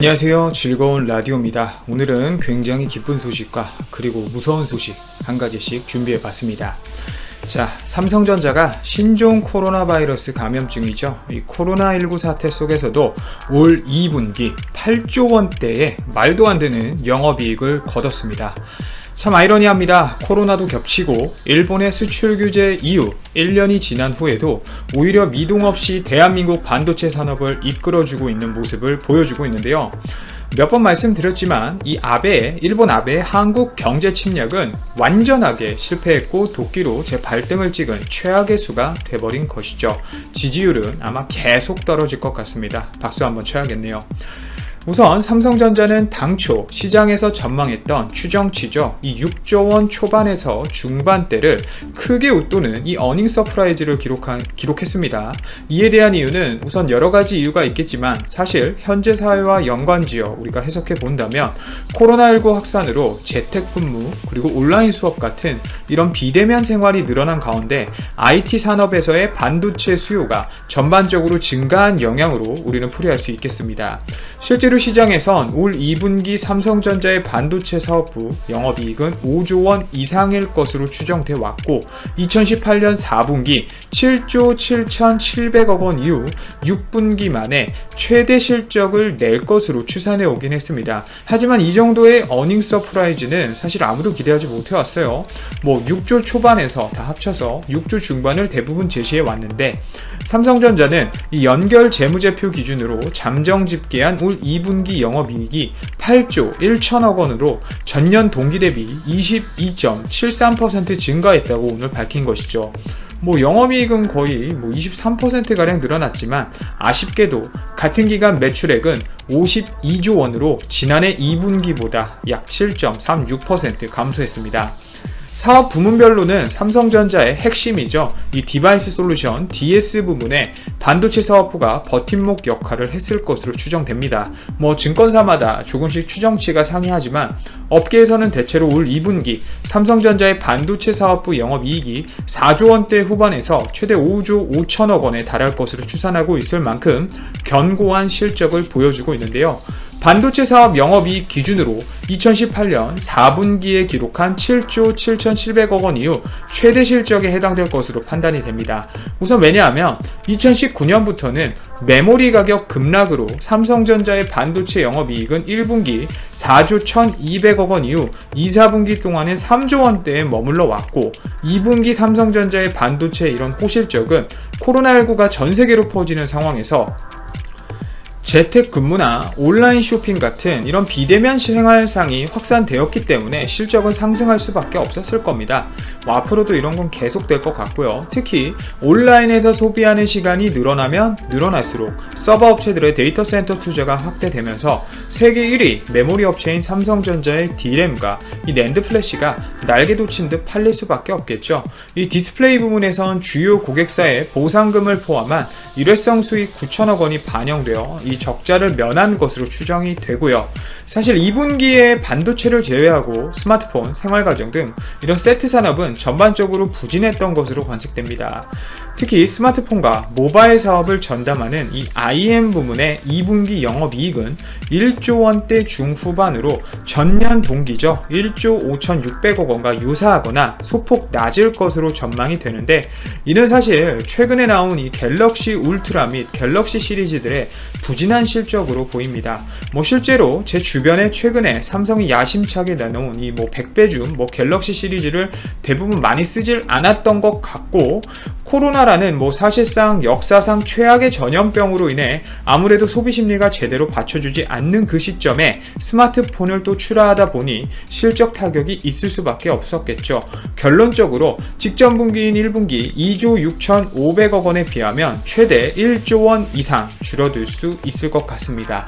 안녕하세요. 즐거운 라디오입니다. 오늘은 굉장히 기쁜 소식과 그리고 무서운 소식 한 가지씩 준비해 봤습니다. 자, 삼성전자가 신종 코로나 바이러스 감염증이죠. 이 코로나19 사태 속에서도 올 2분기 8조 원대의 말도 안 되는 영업이익을 거뒀습니다. 참 아이러니합니다. 코로나도 겹치고 일본의 수출 규제 이후 1년이 지난 후에도 오히려 미동 없이 대한민국 반도체 산업을 이끌어주고 있는 모습을 보여주고 있는데요. 몇 번 말씀드렸지만 이 일본 아베의 한국 경제 침략은 완전하게 실패했고 도끼로 재발등을 찍은 최악의 수가 돼버린 것이죠. 지지율은 아마 계속 떨어질 것 같습니다. 박수 한번 쳐야겠네요. 우선 삼성전자는 당초 시장에서 전망했던 추정치죠. 이 6조 원 초반에서 중반대를 크게 웃도는 이 어닝 서프라이즈를 기록했습니다. 이에 대한 이유는 우선 여러 가지 이유가 있겠지만 사실 현재 사회와 연관지어 우리가 해석해 본다면 코로나19 확산으로 재택근무 그리고 온라인 수업 같은 이런 비대면 생활이 늘어난 가운데 IT 산업에서의 반도체 수요가 전반적으로 증가한 영향으로 우리는 풀이할 수 있겠습니다. 실제로 시장에선 올 2분기 삼성전자의 반도체 사업부 영업이익은 5조 원 이상일 것으로 추정돼 왔고 2018년 4분기 7조 7,700억 원 이후 6분기 만에 최대 실적을 낼 것으로 추산해 오긴 했습니다. 하지만 이 정도의 어닝 서프라이즈는 사실 아무도 기대하지 못해왔어요. 6조 초반에서 다 합쳐서 6조 중반을 대부분 제시해 왔는데 삼성전자는 이 연결 재무제표 기준으로 잠정 집계한 올 2분기 영업이익이 8조 1천억 원으로 전년 동기 대비 22.73% 증가했다고 오늘 밝힌 것이죠. 영업이익은 거의 23%가량 늘어났지만 아쉽게도 같은 기간 매출액은 52조 원으로 지난해 2분기보다 약 7.36% 감소했습니다. 사업 부문별로는 삼성전자의 핵심이죠. 이 디바이스 솔루션 DS 부문에 반도체 사업부가 버팀목 역할을 했을 것으로 추정됩니다. 증권사마다 조금씩 추정치가 상이하지만 업계에서는 대체로 올 2분기 삼성전자의 반도체 사업부 영업이익이 4조 원대 후반에서 최대 5조 5천억 원에 달할 것으로 추산하고 있을 만큼 견고한 실적을 보여주고 있는데요. 반도체 사업 영업이익 기준으로 2018년 4분기에 기록한 7조 7,700억 원 이후 최대 실적에 해당될 것으로 판단이 됩니다. 우선 왜냐하면 2019년부터는 메모리 가격 급락으로 삼성전자의 반도체 영업이익은 1분기 4조 1,200억 원 이후 2, 4분기 동안은 3조 원대에 머물러 왔고 2분기 삼성전자의 반도체 이런 호실적은 코로나19가 전 세계로 퍼지는 상황에서 재택근무나 온라인 쇼핑 같은 이런 비대면 생활상이 확산되었기 때문에 실적은 상승할 수밖에 없었을 겁니다. 앞으로도 이런 건 계속될 것 같고요. 특히 온라인에서 소비하는 시간이 늘어나면 늘어날수록 서버 업체들의 데이터 센터 투자가 확대되면서 세계 1위 메모리 업체인 삼성전자의 D램과 이 낸드 플래시가 날개 돋친 듯 팔릴 수밖에 없겠죠. 이 디스플레이 부문에선 주요 고객사의 보상금을 포함한 일회성 수익 9천억 원이 반영되어 이 적자를 면한 것으로 추정이 되고요. 사실 2분기에 반도체를 제외하고 스마트폰, 생활가정 등 이런 세트 산업은 전반적으로 부진했던 것으로 관측됩니다. 특히 스마트폰과 모바일 사업을 전담하는 이 IM 부문의 2분기 영업이익은 1조 원대 중후반으로 전년 동기죠. 1조 5,600억 원과 유사하거나 소폭 낮을 것으로 전망이 되는데 이는 사실 최근에 나온 이 갤럭시 울트라 및 갤럭시 시리즈들의 부진한 실적으로 보입니다. 실제로 제 주변에 최근에 삼성이 야심차게 내놓은 이 100배 줌 갤럭시 시리즈를 대부분 많이 쓰질 않았던 것 같고 코로나라는 사실상 역사상 최악의 전염병으로 인해 아무래도 소비 심리가 제대로 받쳐주지 않는 그 시점에 스마트폰을 또 출하하다 보니 실적 타격이 있을 수밖에 없었겠죠. 결론적으로 직전 분기인 1분기 2조 6,500억 원에 비하면 최대 1조 원 이상 줄어들 수 있을 것 같습니다.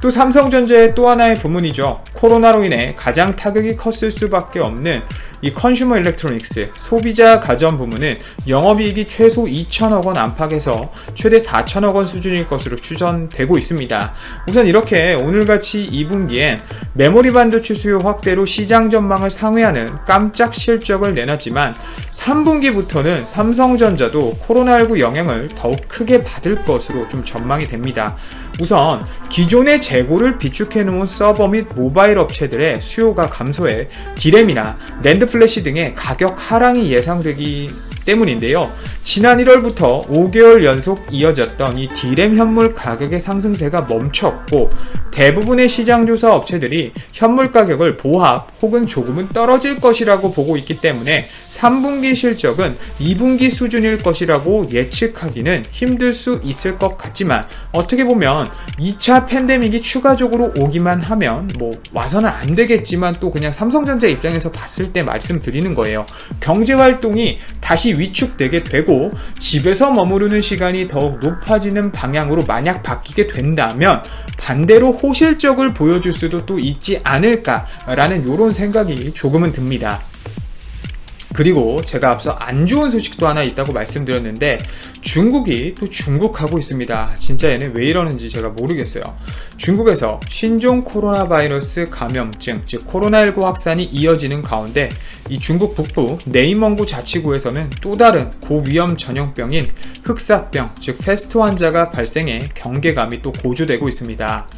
또 삼성전자의 또 하나의 부문이죠. 코로나로 인해 가장 타격이 컸을 수밖에 없는 이 컨슈머 일렉트로닉스 소비자 가전 부문은 영업이익이 최소 최소 2천억 원 안팎에서 최대 4천억 원 수준일 것으로 추정되고 있습니다. 우선 이렇게 오늘같이 2분기엔 메모리 반도체 수요 확대로 시장 전망을 상회하는 깜짝 실적을 내놨지만 3분기부터는 삼성전자도 코로나19 영향을 더욱 크게 받을 것으로 좀 전망이 됩니다. 우선 기존의 재고를 비축해 놓은 서버 및 모바일 업체들의 수요가 감소해 디램이나 낸드 플래시 등의 가격 하락이 예상되기 때문인데요. 지난 1월부터 5개월 연속 이어졌던 이 디램 현물 가격의 상승세가 멈췄고 대부분의 시장조사 업체들이 현물 가격을 보합 혹은 조금은 떨어질 것이라고 보고 있기 때문에 3분기 실적은 2분기 수준일 것이라고 예측하기는 힘들 수 있을 것 같지만 어떻게 보면 2차 팬데믹이 추가적으로 오기만 하면 와서는 안 되겠지만 또 그냥 삼성전자 입장에서 봤을 때 말씀드리는 거예요. 경제활동이 다시 위축되게 되고 집에서 머무르는 시간이 더욱 높아지는 방향으로 만약 바뀌게 된다면 반대로 호실적을 보여줄 수도 또 있지 않을까라는 이런 생각이 조금은 듭니다. 그리고 제가 앞서 안 좋은 소식도 하나 있다고 말씀드렸는데 중국이 또 중국하고 있습니다. 진짜 얘네 왜 이러는지 제가 모르겠어요. 중국에서 신종 코로나 바이러스 감염증, 즉 코로나19 확산이 이어지는 가운데 이 중국 북부 네이멍구 자치구에서는 또 다른 고위험 전염병인 흑사병, 즉 패스트 환자가 발생해 경계감이 또 고조되고 있습니다.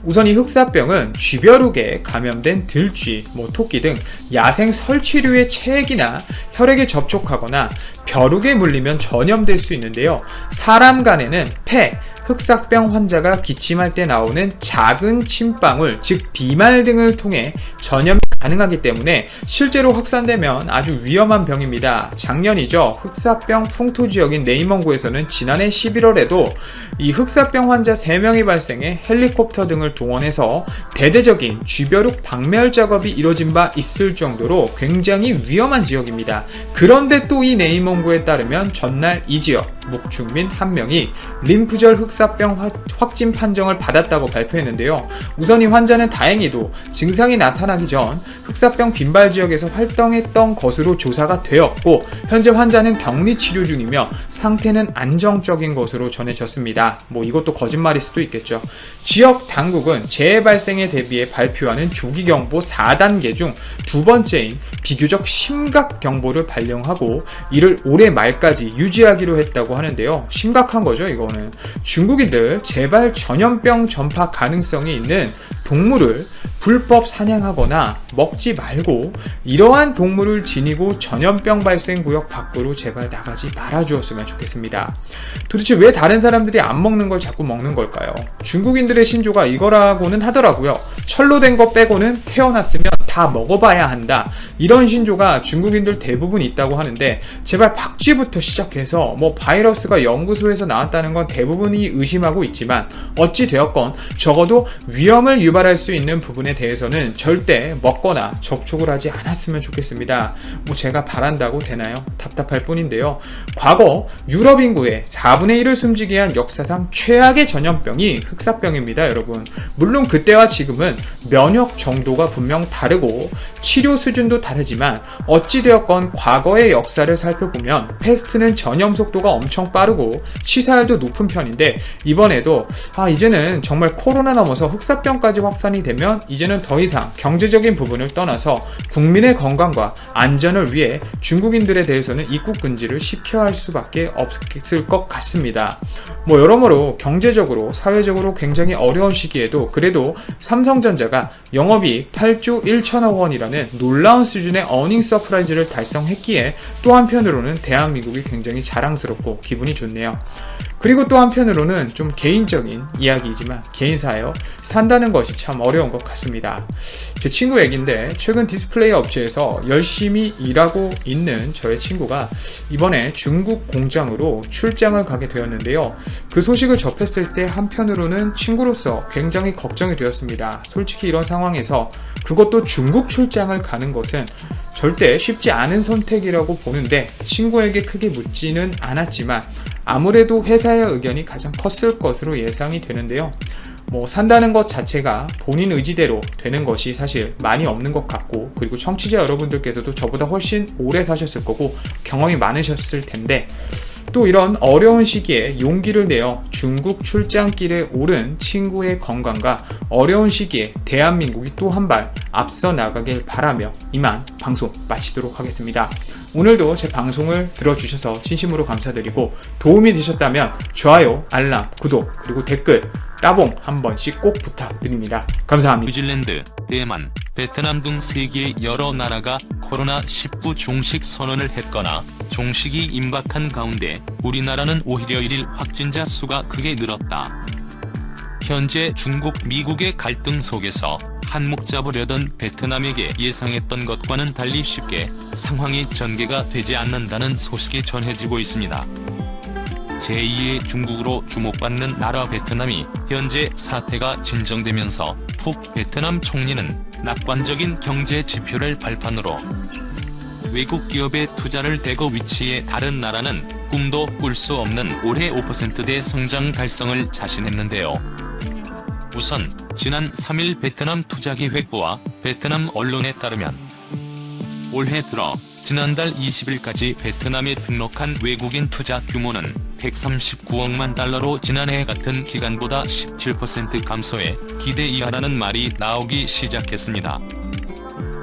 우선 이 흑사병은 쥐벼룩에 감염된 들쥐, 토끼 등 야생 설치류의 체액이나 혈액에 접촉하거나 벼룩에 물리면 전염될 수 있는데요. 사람 간에는 폐, 흑사병 환자가 기침할 때 나오는 작은 침방울, 즉 비말 등을 통해 전염이 가능하기 때문에 실제로 확산되면 아주 위험한 병입니다. 작년이죠. 흑사병 풍토 지역인 네이멍구에서는 지난해 11월에도 이 흑사병 환자 3명이 발생해 헬리콥터 등을 동원해서 대대적인 쥐벼룩 박멸 작업이 이뤄진 바 있을 정도로 굉장히 위험한 지역입니다. 그런데 또 이 네이멍구에 따르면 전날 이 지역 목주민 1명이 림프절 흑사병 확진 판정을 받았다고 발표했는데요. 우선 이 환자는 다행히도 증상이 나타나기 전 흑사병 빈발 지역에서 활동했던 것으로 조사가 되었고 현재 환자는 격리 치료 중이며 상태는 안정적인 것으로 전해졌습니다. 이것도 거짓말일 수도 있겠죠. 지역 당국은 재해 발생에 대비해 발표하는 조기경보 4단계 중 두 번째인 비교적 심각 경보를 발령하고 이를 올해 말까지 유지하기로 했다고 하는데요. 심각한 거죠, 이거는. 중국인들 재발 전염병 전파 가능성이 있는 동물을 불법 사냥하거나 먹지 말고 이러한 동물을 지니고 전염병 발생 구역 밖으로 제발 나가지 말아주었으면 좋겠습니다. 도대체 왜 다른 사람들이 안 먹는 걸 자꾸 먹는 걸까요? 중국인들의 신조가 이거라고는 하더라고요. 철로 된 거 빼고는 태어났으면 다 먹어봐야 한다. 이런 신조가 중국인들 대부분 있다고 하는데 제발 박쥐부터 시작해서 바이러스가 연구소에서 나왔다는 건 대부분이 의심하고 있지만 어찌 되었건 적어도 위험을 유발할 수 있는 부분에 대해서는 절대 먹거나 접촉을 하지 않았으면 좋겠습니다. 제가 바란다고 되나요? 답답할 뿐인데요. 과거 유럽 인구의 4분의 1을 숨지게 한 역사상 최악의 전염병이 흑사병입니다, 여러분. 물론 그때와 지금은 면역 정도가 분명 다르고 치료 수준도 다르지만 어찌되었건 과거의 역사를 살펴보면 패스트는 전염 속도가 엄청 빠르고 치사율도 높은 편인데 이번에도 이제는 정말 코로나 넘어서 흑사병까지 확산이 되면 이제는 더 이상 경제적인 부분을 떠나서 국민의 건강과 안전을 위해 중국인들에 대해서는 입국 금지를 시켜야 할 수밖에 없을 것 같습니다. 여러모로 경제적으로 사회적으로 굉장히 어려운 시기에도 그래도 삼성전자가 영업이익 8조 1천억 원이라는 놀라운 수준의 어닝 서프라이즈를 달성했기에 또 한편으로는 대한민국이 굉장히 자랑스럽고 기분이 좋네요. 그리고 또 한편으로는 좀 개인적인 이야기이지만 개인사예요. 산다는 것이 참 어려운 것 같습니다. 제 친구 얘기인데 최근 디스플레이 업체에서 열심히 일하고 있는 저의 친구가 이번에 중국 공장으로 출장을 가게 되었는데요. 그 소식을 접했을 때 한편으로는 친구로서 굉장히 걱정이 되었습니다. 솔직히 이런 상황에서 그것도 중국 출장을 가는 것은 절대 쉽지 않은 선택이라고 보는데 친구에게 크게 묻지는 않았지만 아무래도 회사의 의견이 가장 컸을 것으로 예상이 되는데요. 산다는 것 자체가 본인 의지대로 되는 것이 사실 많이 없는 것 같고 그리고 청취자 여러분들께서도 저보다 훨씬 오래 사셨을 거고 경험이 많으셨을 텐데 또 이런 어려운 시기에 용기를 내어 중국 출장길에 오른 친구의 건강과 어려운 시기에 대한민국이 또 한 발 앞서 나가길 바라며 이만 방송 마치도록 하겠습니다. 오늘도 제 방송을 들어주셔서 진심으로 감사드리고 도움이 되셨다면 좋아요, 알람, 구독, 그리고 댓글, 따봉 한 번씩 꼭 부탁드립니다. 감사합니다. 뉴질랜드, 대만, 베트남 등 세계의 여러 나라가 코로나19 종식 선언을 했거나 종식이 임박한 가운데 우리나라는 오히려 일일 확진자 수가 크게 늘었다. 현재 중국, 미국의 갈등 속에서 한몫 잡으려던 베트남에게 예상했던 것과는 달리 쉽게 상황이 전개가 되지 않는다는 소식이 전해지고 있습니다. 제2의 중국으로 주목받는 나라 베트남이 현재 사태가 진정되면서 푹 베트남 총리는 낙관적인 경제 지표를 발판으로 외국 기업의 투자를 대거 위치해 다른 나라는 꿈도 꿀 수 없는 올해 5%대 성장 달성을 자신했는데요. 우선 지난 3일 베트남 투자기획부와 베트남 언론에 따르면 올해 들어 지난달 20일까지 베트남에 등록한 외국인 투자 규모는 139억만 달러로 지난해 같은 기간보다 17% 감소해 기대 이하라는 말이 나오기 시작했습니다.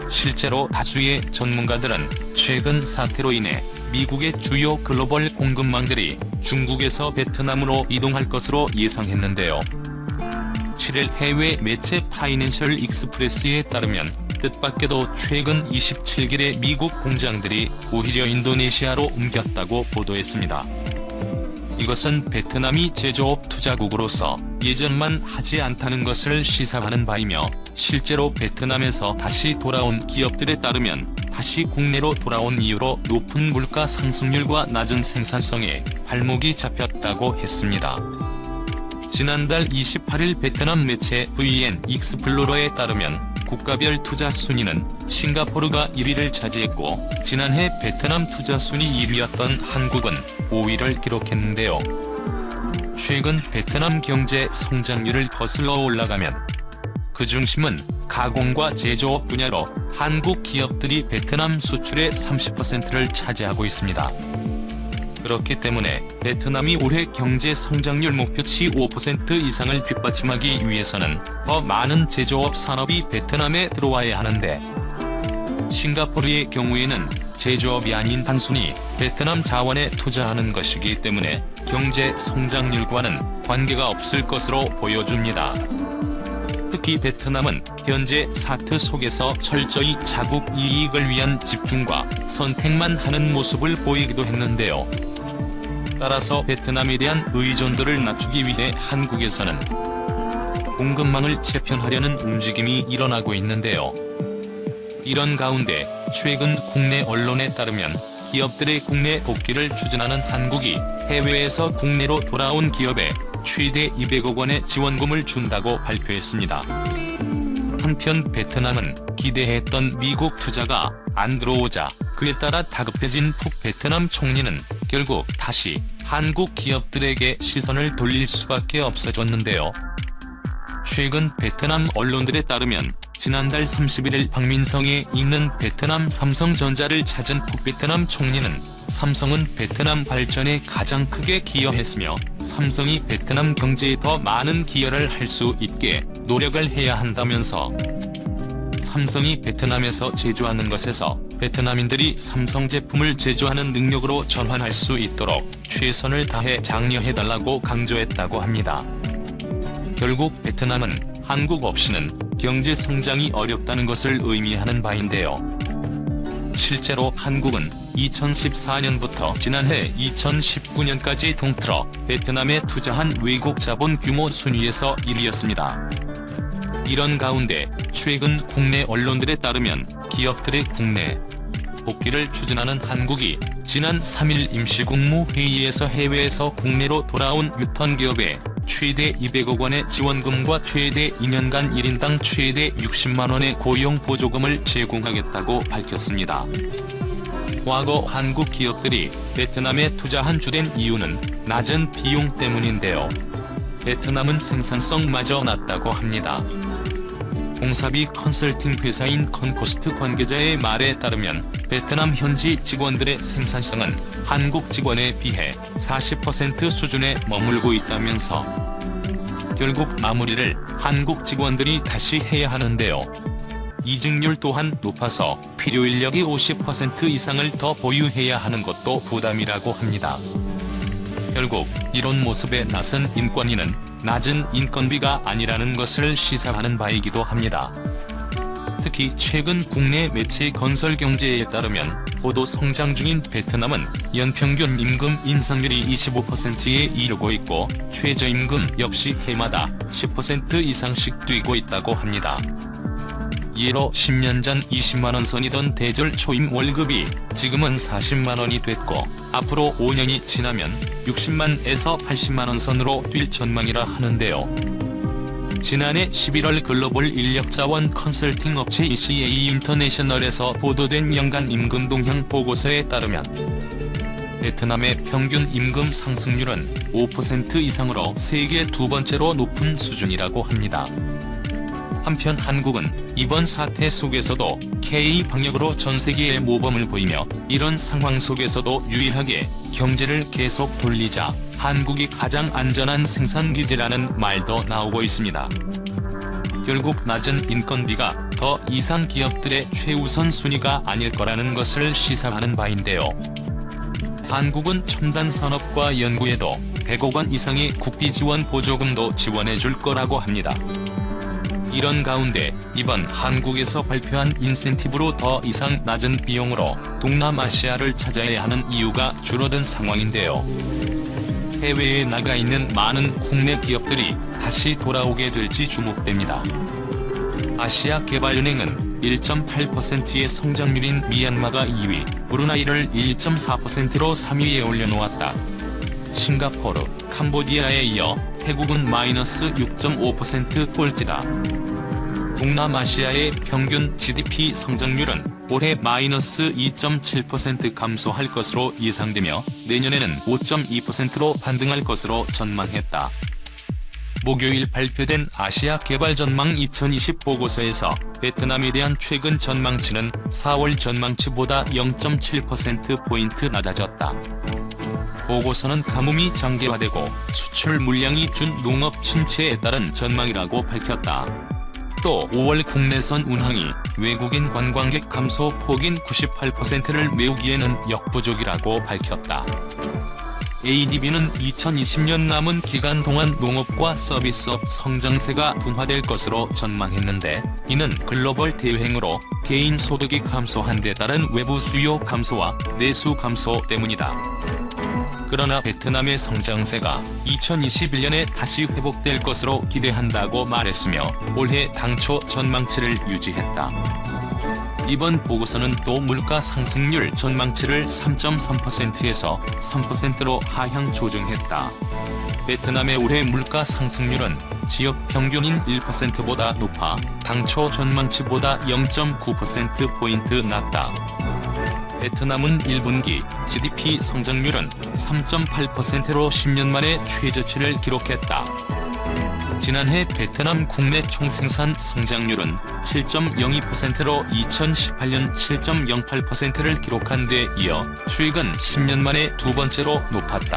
실제로 다수의 전문가들은 최근 사태로 인해 미국의 주요 글로벌 공급망들이 중국에서 베트남으로 이동할 것으로 예상했는데요. 7일 해외 매체 파이낸셜 익스프레스에 따르면 뜻밖에도 최근 27개의 미국 공장들이 오히려 인도네시아로 옮겼다고 보도했습니다. 이것은 베트남이 제조업 투자국으로서 예전만 하지 않다는 것을 시사하는 바이며 실제로 베트남에서 다시 돌아온 기업들에 따르면 다시 국내로 돌아온 이유로 높은 물가 상승률과 낮은 생산성에 발목이 잡혔다고 했습니다. 지난달 28일 베트남 매체 VN 익스플로러에 따르면 국가별 투자 순위는 싱가포르가 1위를 차지했고 지난해 베트남 투자 순위 1위였던 한국은 5위를 기록했는데요. 최근 베트남 경제 성장률을 거슬러 올라가면 그 중심은 가공과 제조업 분야로 한국 기업들이 베트남 수출의 30%를 차지하고 있습니다. 그렇기 때문에 베트남이 올해 경제 성장률 목표치 5% 이상을 뒷받침하기 위해서는 더 많은 제조업 산업이 베트남에 들어와야 하는데 싱가포르의 경우에는 제조업이 아닌 단순히 베트남 자원에 투자하는 것이기 때문에 경제 성장률과는 관계가 없을 것으로 보여줍니다. 특히 베트남은 현재 사태 속에서 철저히 자국 이익을 위한 집중과 선택만 하는 모습을 보이기도 했는데요. 따라서 베트남에 대한 의존도를 낮추기 위해 한국에서는 공급망을 재편하려는 움직임이 일어나고 있는데요. 이런 가운데 최근 국내 언론에 따르면 기업들의 국내 복귀를 추진하는 한국이 해외에서 국내로 돌아온 기업에 최대 200억 원의 지원금을 준다고 발표했습니다. 한편 베트남은 기대했던 미국 투자가 안 들어오자 그에 따라 다급해진 푹 베트남 총리는 결국 다시 한국 기업들에게 시선을 돌릴 수밖에 없어졌는데요. 최근 베트남 언론들에 따르면 지난달 31일 박민성에 있는 베트남 삼성전자를 찾은 푹 베트남 총리는 삼성은 베트남 발전에 가장 크게 기여했으며 삼성이 베트남 경제에 더 많은 기여를 할 수 있게 노력을 해야 한다면서 삼성이 베트남에서 제조하는 것에서 베트남인들이 삼성 제품을 제조하는 능력으로 전환할 수 있도록 최선을 다해 장려해달라고 강조했다고 합니다. 결국 베트남은 한국 없이는 경제 성장이 어렵다는 것을 의미하는 바인데요. 실제로 한국은 2014년부터 지난해 2019년까지 통틀어 베트남에 투자한 외국 자본 규모 순위에서 1위였습니다. 이런 가운데 최근 국내 언론들에 따르면 기업들의 국내 복귀를 추진하는 한국이 지난 3일 임시국무회의에서 해외에서 국내로 돌아온 유턴 기업에 최대 200억 원의 지원금과 최대 2년간 1인당 최대 60만 원의 고용 보조금을 제공하겠다고 밝혔습니다. 과거 한국 기업들이 베트남에 투자한 주된 이유는 낮은 비용 때문인데요. 베트남은 생산성마저 낮다고 합니다. 공사비 컨설팅 회사인 컨코스트 관계자의 말에 따르면 베트남 현지 직원들의 생산성은 한국 직원에 비해 40% 수준에 머물고 있다면서 결국 마무리를 한국 직원들이 다시 해야 하는데요. 이직률 또한 높아서 필요 인력이 50% 이상을 더 보유해야 하는 것도 부담이라고 합니다. 결국 이런 모습에 나선 인권위는 낮은 인건비가 아니라는 것을 시사하는 바이기도 합니다. 특히 최근 국내 매체 건설경제에 따르면 고도 성장 중인 베트남은 연평균 임금 인상률이 25%에 이르고 있고 최저임금 역시 해마다 10% 이상씩 뛰고 있다고 합니다. 예로 10년 전 20만원 선이던 대졸 초임 월급이 지금은 40만원이 됐고 앞으로 5년이 지나면 60만에서 80만원 선으로 뛸 전망이라 하는데요. 지난해 11월 글로벌 인력자원 컨설팅 업체 ECA 인터내셔널에서 보도된 연간 임금 동향 보고서에 따르면 베트남의 평균 임금 상승률은 5% 이상으로 세계 두 번째로 높은 수준이라고 합니다. 한편 한국은 이번 사태 속에서도 K-방역으로 전 세계에 모범을 보이며 이런 상황 속에서도 유일하게 경제를 계속 돌리자 한국이 가장 안전한 생산기지라는 말도 나오고 있습니다. 결국 낮은 인건비가 더 이상 기업들의 최우선 순위가 아닐 거라는 것을 시사하는 바인데요. 한국은 첨단 산업과 연구에도 100억 원 이상의 국비 지원 보조금도 지원해줄 거라고 합니다. 이런 가운데 이번 한국에서 발표한 인센티브로 더 이상 낮은 비용으로 동남아시아를 찾아야 하는 이유가 줄어든 상황인데요. 해외에 나가 있는 많은 국내 기업들이 다시 돌아오게 될지 주목됩니다. 아시아개발은행은 1.8%의 성장률인 미얀마가 2위, 브루나이를 1.4%로 3위에 올려놓았다. 싱가포르, 캄보디아에 이어 태국은 마이너스 6.5% 꼴찌다. 동남아시아의 평균 GDP 성장률은 올해 마이너스 2.7% 감소할 것으로 예상되며 내년에는 5.2%로 반등할 것으로 전망했다. 목요일 발표된 아시아 개발 전망 2020 보고서에서 베트남에 대한 최근 전망치는 4월 전망치보다 0.7%포인트 낮아졌다. 보고서는 가뭄이 장기화되고 수출 물량이 준 농업 침체에 따른 전망이라고 밝혔다. 또 5월 국내선 운항이 외국인 관광객 감소 폭인 98%를 메우기에는 역부족이라고 밝혔다. ADB는 2020년 남은 기간 동안 농업과 서비스업 성장세가 둔화될 것으로 전망했는데 이는 글로벌 대유행으로 개인 소득이 감소한 데 따른 외부 수요 감소와 내수 감소 때문이다. 그러나 베트남의 성장세가 2021년에 다시 회복될 것으로 기대한다고 말했으며 올해 당초 전망치를 유지했다. 이번 보고서는 또 물가 상승률 전망치를 3.3%에서 3%로 하향 조정했다. 베트남의 올해 물가 상승률은 지역 평균인 1%보다 높아 당초 전망치보다 0.9%포인트 낮다. 베트남은 1분기 GDP 성장률은 3.8%로 10년 만에 최저치를 기록했다. 지난해 베트남 국내 총생산 성장률은 7.02%로 2018년 7.08%를 기록한 데 이어 최근 10년 만에 두 번째로 높았다.